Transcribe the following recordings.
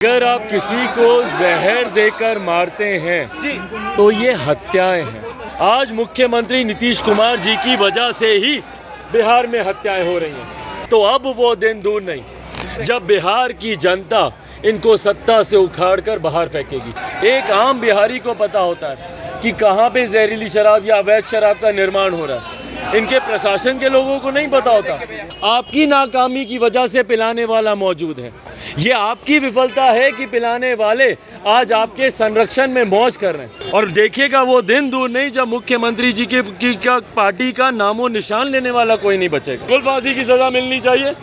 अगर आप किसी को जहर देकर मारते हैं तो ये हत्याएं हैं। आज मुख्यमंत्री नीतीश कुमार जी की वजह से ही बिहार में हत्याएं हो रही हैं। तो अब वो दिन दूर नहीं जब बिहार की जनता इनको सत्ता से उखाड़कर बाहर फेंकेगी। एक आम बिहारी को पता होता है कि कहाँ पे जहरीली शराब या अवैध शराब का निर्माण हो रहा है। इनके प्रशासन के लोगों को नहीं पता होता। आपकी नाकामी की वजह से पिलाने वाला मौजूद है। ये आपकी विफलता है कि पिलाने वाले आज आपके संरक्षण में मौज कर रहे हैं। और देखिएगा वो दिन दूर नहीं जब मुख्यमंत्री जी की पार्टी का नामो निशान लेने वाला कोई नहीं बचेगा। कुल फांसी की सजा मिलनी चाहिए।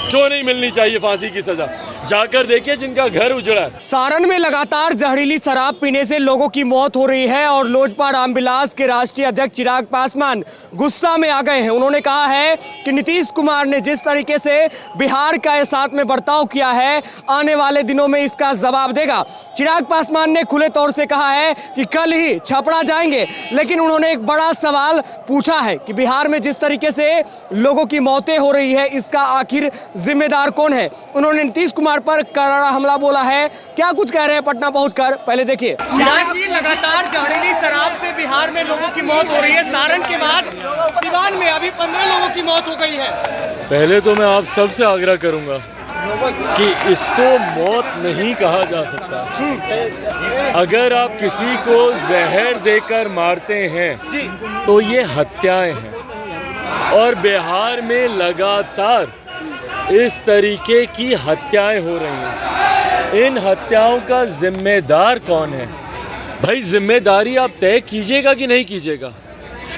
क्यों नहीं मिलनी चाहिए फांसी की सजा? जाकर देखिए जिनका घर उजड़ा है। सारण में लगातार जहरीली शराब पीने से लोगों की मौत हो रही है और लोजपा रामविलास के राष्ट्रीय अध्यक्ष चिराग पासवान गुस्सा में आ गए हैं। उन्होंने कहा है कि नीतीश कुमार ने जिस तरीके से बिहार का साथ में बर्ताव किया है, आने वाले दिनों में इसका जवाब देगा। चिराग पासवान ने खुले तौर से कहा है कि कल ही छपरा जाएंगे, लेकिन उन्होंने एक बड़ा सवाल पूछा है कि बिहार में जिस तरीके से लोगों की मौतें हो रही है, इसका आखिर जिम्मेदार कौन है। उन्होंने नीतीश कुमार पर करारा हमला बोला है। क्या कुछ कह रहे हैं पटना पहुंचकर, पहले देखिए। चिराग जी, लगातार जहरीली शराब से बिहार में लोगों की मौत हो रही है। सारण के बाद सिवान में अभी 15 लोगों की मौत हो गई है। पहले तो मैं आप सबसे आग्रह करूंगा कि इसको मौत नहीं कहा जा सकता। अगर आप किसी को जहर देकर मारते हैं तो ये हत्याएं हैं। और बिहार में लगातार इस तरीके की हत्याएं हो रही हैं। इन हत्याओं का जिम्मेदार कौन है? भाई जिम्मेदारी आप तय कीजिएगा कि नहीं कीजिएगा।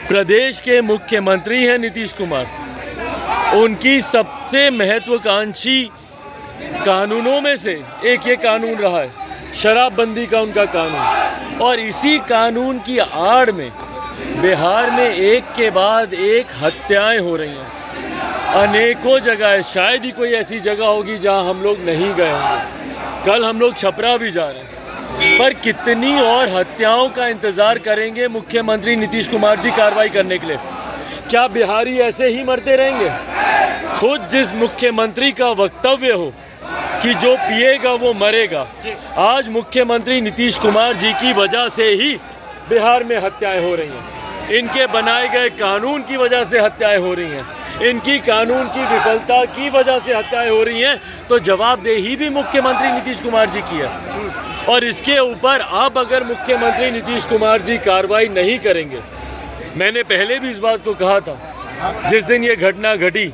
प्रदेश के मुख्यमंत्री हैं नीतीश कुमार। उनकी सबसे महत्वाकांक्षी कानूनों में से एक ये कानून रहा है, शराबबंदी का उनका कानून। और इसी कानून की आड़ में बिहार में एक के बाद एक हत्याएं हो रही हैं। अनेकों जगह है, शायद ही कोई ऐसी जगह होगी जहां हम लोग नहीं गए होंगे। कल हम लोग छपरा भी जा रहे हैं, पर कितनी और हत्याओं का इंतजार करेंगे मुख्यमंत्री नीतीश कुमार जी कार्रवाई करने के लिए? क्या बिहारी ऐसे ही मरते रहेंगे? खुद जिस मुख्यमंत्री का वक्तव्य हो कि जो पिएगा वो मरेगा, आज मुख्यमंत्री नीतीश कुमार जी की वजह से ही बिहार में हत्याएं हो रही हैं। इनके बनाए गए कानून की वजह से हत्याएं हो रही हैं। इनकी कानून की विफलता की वजह से हत्याएं हो रही हैं। तो जवाबदेही भी मुख्यमंत्री नीतीश कुमार जी की है। और इसके ऊपर अब अगर मुख्यमंत्री नीतीश कुमार जी कार्रवाई नहीं करेंगे, मैंने पहले भी इस बात को कहा था, जिस दिन ये घटना घटी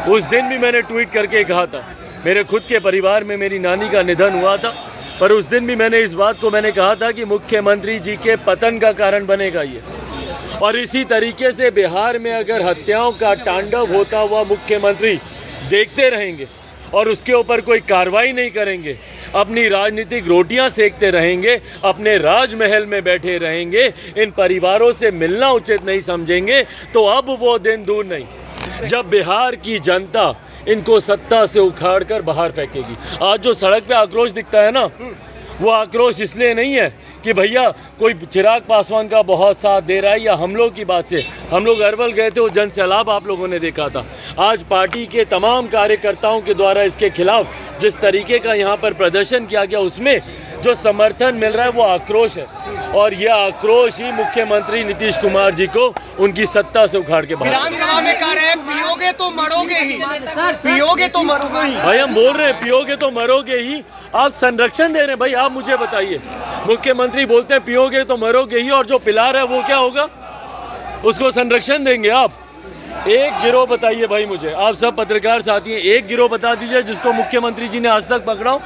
उस दिन भी मैंने ट्वीट करके कहा था। मेरे खुद के परिवार में मेरी नानी का निधन हुआ था, पर उस दिन भी मैंने इस बात को कहा था कि मुख्यमंत्री जी के पतन का कारण बनेगा ये। और इसी तरीके से बिहार में अगर हत्याओं का तांडव होता हुआ मुख्यमंत्री देखते रहेंगे और उसके ऊपर कोई कार्रवाई नहीं करेंगे, अपनी राजनीतिक रोटियां सेकते रहेंगे, अपने राजमहल में बैठे रहेंगे, इन परिवारों से मिलना उचित नहीं समझेंगे, तो अब वो दिन दूर नहीं जब बिहार की जनता इनको सत्ता से उखाड़कर बाहर फेंकेगी। आज जो सड़क पे आक्रोश दिखता है ना, वो आक्रोश इसलिए नहीं है कि भैया कोई चिराग पासवान का बहुत साथ दे रहा है या हम लोग की बात से। हम लोग अरवल गए थे, वो जन सैलाब आप लोगों ने देखा था। आज पार्टी के तमाम कार्यकर्ताओं के द्वारा इसके खिलाफ जिस तरीके का यहाँ पर प्रदर्शन किया गया, उसमें जो समर्थन मिल रहा है वो आक्रोश है। और यह आक्रोश ही मुख्यमंत्री नीतीश कुमार जी को उनकी सत्ता से उखाड़ के बाहर। विधानसभा में कह रहे हैं पियोगे तो मरोगे ही, पियोगे तो मरोगे ही। भाई हम बोल रहे हैं पियोगे तो मरोगे ही। आप संरक्षण दे रहे हैं। भाई आप मुझे बताइए, मुख्यमंत्री बोलते हैं पियोगे तो मरोगे ही, और जो पिला रहा है वो क्या होगा? उसको संरक्षण देंगे आप? एक गिरोह बताइए भाई मुझे, आप सब पत्रकार साथी हैं, एक गिरोह बता दीजिए जिसको मुख्यमंत्री जी ने आज तक पकड़ा हो।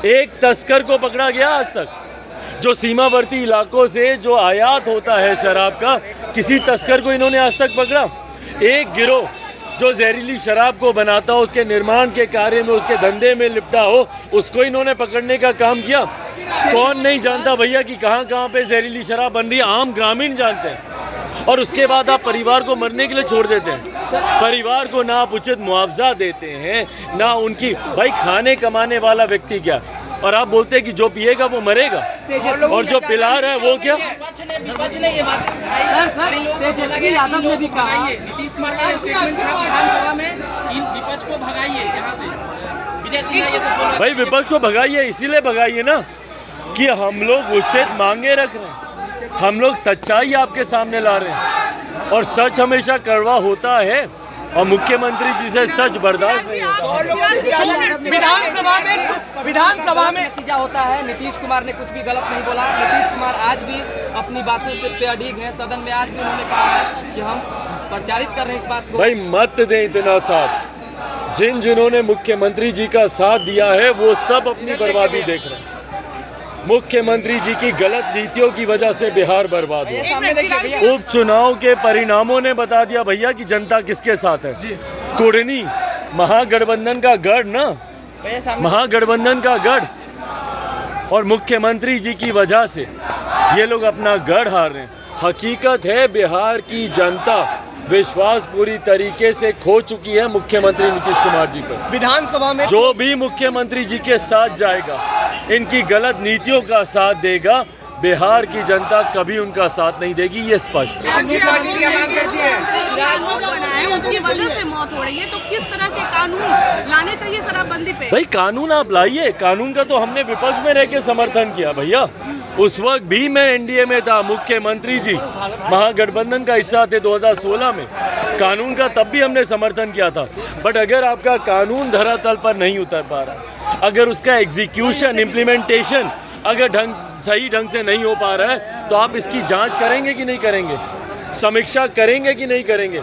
एक तस्कर को पकड़ा गया आज तक? जो सीमावर्ती इलाकों से जो आयात होता है शराब का, किसी तस्कर को इन्होंने आज तक पकड़ा? एक गिरोह जो जहरीली शराब को बनाता हो, उसके निर्माण के कार्य में, उसके धंधे में लिपटा हो, उसको इन्होंने पकड़ने का काम किया? कौन नहीं जानता भैया कि कहाँ कहाँ पे जहरीली शराब बन रही है? आम ग्रामीण जानते हैं। और उसके बाद आप परिवार को मरने के लिए छोड़ देते हैं। परिवार को ना आप उचित मुआवजा देते हैं, ना उनकी। भाई खाने कमाने वाला व्यक्ति क्या, और आप बोलते हैं कि जो पिएगा वो मरेगा, और जो पिला रहा है वो क्या? तेजस्वी यादव ने भी कहा नीतीश कुमार का स्टेटमेंट विधानसभा में, इन विपक्ष को भगाइए यहाँ से। भाई विपक्ष को भगाइए, इसीलिए भगाइए ना कि हम लोग उचित मांगे रख रहे हैं, हम लोग सच्चाई आपके सामने ला रहे हैं और सच हमेशा कड़वा होता है और मुख्यमंत्री जी से सच बर्दाश्त नहीं होता। विधानसभा में नतीजा होता है। नीतीश कुमार ने कुछ भी गलत नहीं बोला। नीतीश कुमार आज भी अपनी बातों पे अडिग हैं। सदन में आज भी उन्होंने कहा है कि हम प्रचारित कर रहे हैं इस बात को। भाई मत दें इतना साथ, जिन्होंने मुख्यमंत्री जी का साथ दिया है वो सब अपनी बर्बादी देख रहे हैं। मुख्यमंत्री जी की गलत नीतियों की वजह से बिहार बर्बाद हुआ। उपचुनाव के परिणामों ने बता दिया भैया कि जनता किसके साथ है। कुर्नी महागठबंधन का गढ़ ना, महागठबंधन का गढ़, और मुख्यमंत्री जी की वजह से ये लोग अपना गढ़ हार रहे हैं। हकीकत है बिहार की जनता विश्वास पूरी तरीके से खो चुकी है मुख्यमंत्री नीतीश कुमार जी पर। विधानसभा में जो भी मुख्यमंत्री जी के साथ जाएगा, इनकी गलत नीतियों का साथ देगा, बिहार की जनता कभी उनका साथ नहीं देगी, ये स्पष्ट है। उसकी वजह से मौत हो रही है, तो किस तरह के कानून लाने चाहिए शराबबंदी पे? भाई कानून आप लाइए, कानून का तो हमने विपक्ष में रह के समर्थन किया भैया। उस वक्त भी मैं एनडीए में था, मुख्यमंत्री जी महागठबंधन का हिस्सा थे 2016 में, कानून का तब भी हमने समर्थन किया था। बट अगर आपका कानून धरातल पर नहीं उतर पा रहा, अगर उसका एग्जीक्यूशन इम्प्लीमेंटेशन अगर सही ढंग से नहीं हो पा रहा है, तो आप इसकी जांच करेंगे कि नहीं करेंगे, समीक्षा करेंगे कि नहीं करेंगे?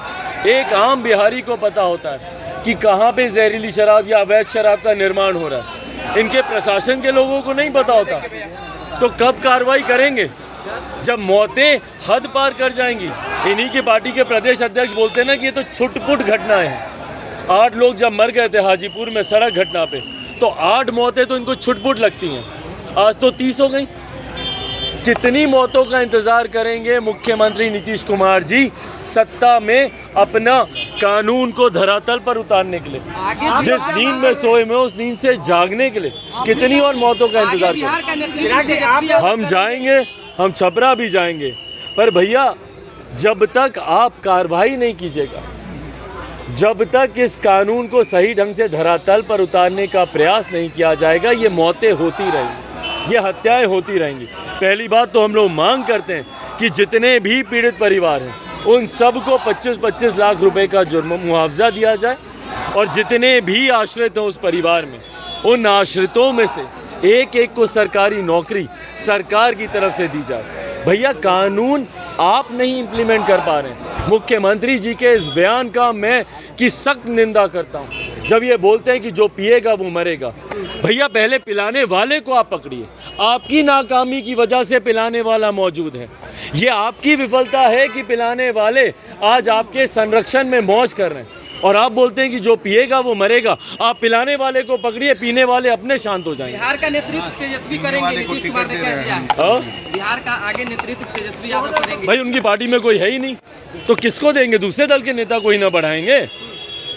एक आम बिहारी को पता होता है कि कहाँ पे जहरीली शराब या अवैध शराब का निर्माण हो रहा है, इनके प्रशासन के लोगों को नहीं पता होता। तो कब कार्रवाई करेंगे? जब मौतें हद पार कर जाएंगी। इन्हीं की पार्टी के प्रदेश अध्यक्ष बोलते हैं ना कि ये तो छुटपुट घटनाएं हैं। 8 लोग जब मर गए थे हाजीपुर में सड़क घटना पे, तो 8 मौतें तो इनको छुटपुट लगती हैं, आज तो 30 हो गई। कितनी मौतों का इंतजार करेंगे मुख्यमंत्री नीतीश कुमार जी सत्ता में अपना कानून को धरातल पर उतारने के लिए? जिस नींद में सोए में उस नींद से जागने के लिए कितनी और मौतों का इंतजार करेंगे? हम जाएंगे, हम छपरा भी जाएंगे, पर भैया जब तक आप कार्रवाई नहीं कीजिएगा, जब तक इस कानून को सही ढंग से धरातल पर उतारने का प्रयास नहीं किया जाएगा, ये मौतें होती रहेंगी, ये हत्याएं होती रहेंगी। पहली बात तो हम लोग मांग करते हैं कि जितने भी पीड़ित परिवार हैं उन सबको 25-25 लाख रुपए का जुर्म मुआवजा दिया जाए, और जितने भी आश्रित हैं उस परिवार में, उन आश्रितों में से एक एक को सरकारी नौकरी सरकार की तरफ से दी जाए। भैया कानून आप नहीं इम्प्लीमेंट कर पा रहे हैं। मुख्यमंत्री जी के इस बयान का मैं की सख्त निंदा करता हूं, जब ये बोलते हैं कि जो पिएगा वो मरेगा। भैया पहले पिलाने वाले को आप पकड़िए, आपकी नाकामी की वजह से पिलाने वाला मौजूद है। ये आपकी विफलता है कि पिलाने वाले आज आपके संरक्षण में मौज कर रहे हैं, और आप बोलते हैं कि जो पिएगा वो मरेगा। आप पिलाने वाले को पकड़िए, पीने वाले अपने शांत हो जाएंगे। बिहार का नेतृत्व तेजस्वी करेंगे, नीतीश कुमार ने कह दिया है। बिहार का आगे नेतृत्व तेजस्वी यादव करेंगे। भाई उनकी पार्टी में कोई है ही नहीं, तो किसको देंगे? दूसरे दल के नेता को ही ना बढ़ाएंगे?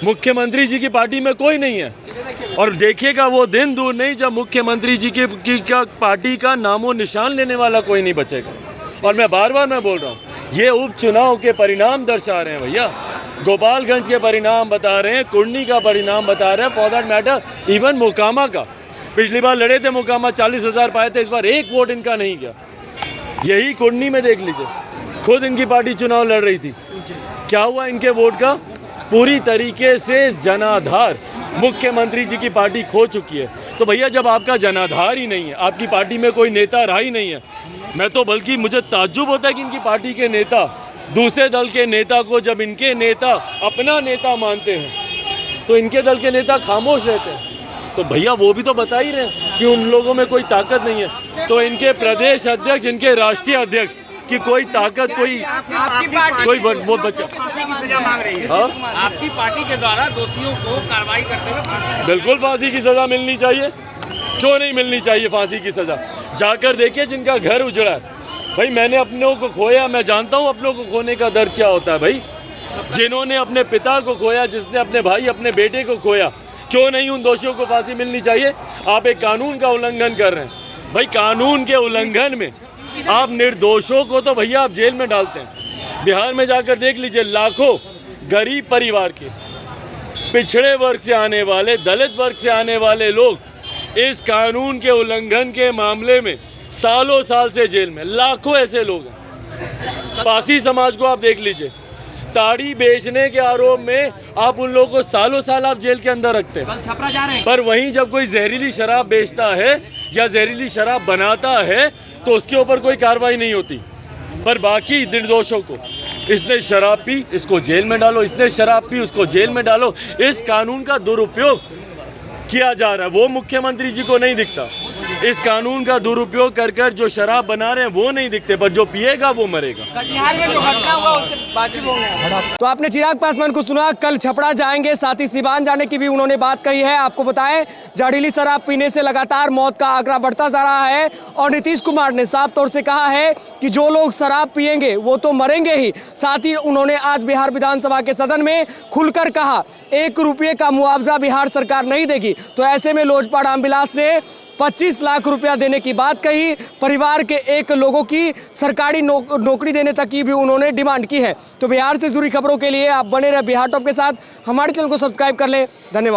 मुख्यमंत्री जी की पार्टी में कोई नहीं है, और देखिएगा वो दिन दूर नहीं जब मुख्यमंत्री जी की पार्टी का नामो निशान लेने वाला कोई नहीं बचेगा। और मैं बार बार बोल रहा हूँ, ये उपचुनाव के परिणाम दर्शा रहे हैं भैया। गोपालगंज के परिणाम बता रहे हैं, कुर्नी का परिणाम बता रहे हैं, for that matter even Mokama का। पिछली बार लड़े थे मोकामा, 40,000 पाए थे, इस बार 1 वोट इनका नहीं गया। यही कुर्नी में देख लीजिए, खुद इनकी पार्टी चुनाव लड़ रही थी, क्या हुआ इनके वोट का? पूरी तरीके से जनाधार मुख्यमंत्री जी की पार्टी खो चुकी है। तो भैया जब आपका जनाधार ही नहीं है, आपकी पार्टी में कोई नेता रहा ही नहीं है, मैं तो बल्कि मुझे ताज्जुब होता है कि इनकी पार्टी के नेता दूसरे दल के नेता को, जब इनके नेता अपना नेता मानते हैं, तो इनके दल के नेता खामोश रहते हैं। तो भैया वो भी तो बता ही रहे हैं कि उन लोगों में कोई ताकत नहीं है। तो इनके प्रदेश अध्यक्ष, इनके राष्ट्रीय अध्यक्ष की कोई ताकत, कोई वो बच्चा सजा मांग रही है। आपकी पार्टी के द्वारा दोषियों को कार्रवाई करते हुए बिल्कुल फांसी की सजा मिलनी चाहिए। क्यों नहीं मिलनी चाहिए फांसी की सजा? जाकर देखिए जिनका घर उजड़ा है। भाई मैंने अपनों को खोया, मैं जानता हूँ अपनों को खोने का दर्द क्या होता है। भाई जिन्होंने अपने पिता को खोया, जिसने अपने भाई अपने बेटे को खोया, क्यों नहीं उन दोषियों को फांसी मिलनी चाहिए? आप एक कानून का उल्लंघन कर रहे हैं। भाई कानून के उल्लंघन में आप निर्दोषों को तो भैया आप जेल में डालते हैं। बिहार में जाकर देख लीजिए, लाखों गरीब परिवार के पिछड़े वर्ग से आने वाले, दलित वर्ग से आने वाले लोग इस कानून के उल्लंघन के मामले में सालों साल से जेल में, लाखों ऐसे लोग हैं। पासी समाज को आप देख लीजिए, ताड़ी बेचने के आरोप में आप उन लोगों को सालों साल आप जेल के अंदर रखते हैं। कल छपरा जा रहे हैं। पर वहीं जब कोई जहरीली शराब बेचता है या जहरीली शराब बनाता है तो उसके ऊपर कोई कार्रवाई नहीं होती। पर बाकी निर्दोषों को, इसने शराब पी इसको जेल में डालो, इसने शराब पी उसको जेल में डालो। इस कानून का दुरुपयोग किया जा रहा है, वो मुख्यमंत्री जी को नहीं दिखता। इस कानून का दुरुपयोग कर कर जो शराब बना रहे हैं वो नहीं दिखते, पर जो पिएगा वो मरेगा। कटिहार में जो घटना हुआ उससे वाकिफ हो गए। तो आपने चिराग पासवान को सुना, कल छपरा जाएंगे, साथ ही सिवान जाने की भी उन्होंने बात कही है। आपको बताएं, जहरीली शराब पीने से लगातार मौत का आंकड़ा बढ़ता जा रहा है और नीतीश कुमार ने साफ तौर से कहा है कि जो लोग शराब पिएंगे वो तो मरेंगे ही। साथ ही उन्होंने आज बिहार विधानसभा के सदन में खुलकर कहा 1 रुपये का मुआवजा बिहार सरकार नहीं देगी। तो ऐसे में लोजपा रामविलास ने 25 लाख रुपया देने की बात कही। परिवार के एक लोगों की सरकारी नौकरी देने तक की भी उन्होंने डिमांड की है। तो बिहार से जुड़ी खबरों के लिए आप बने रहे बिहार टॉप के साथ। हमारे चैनल को सब्सक्राइब कर लें। धन्यवाद।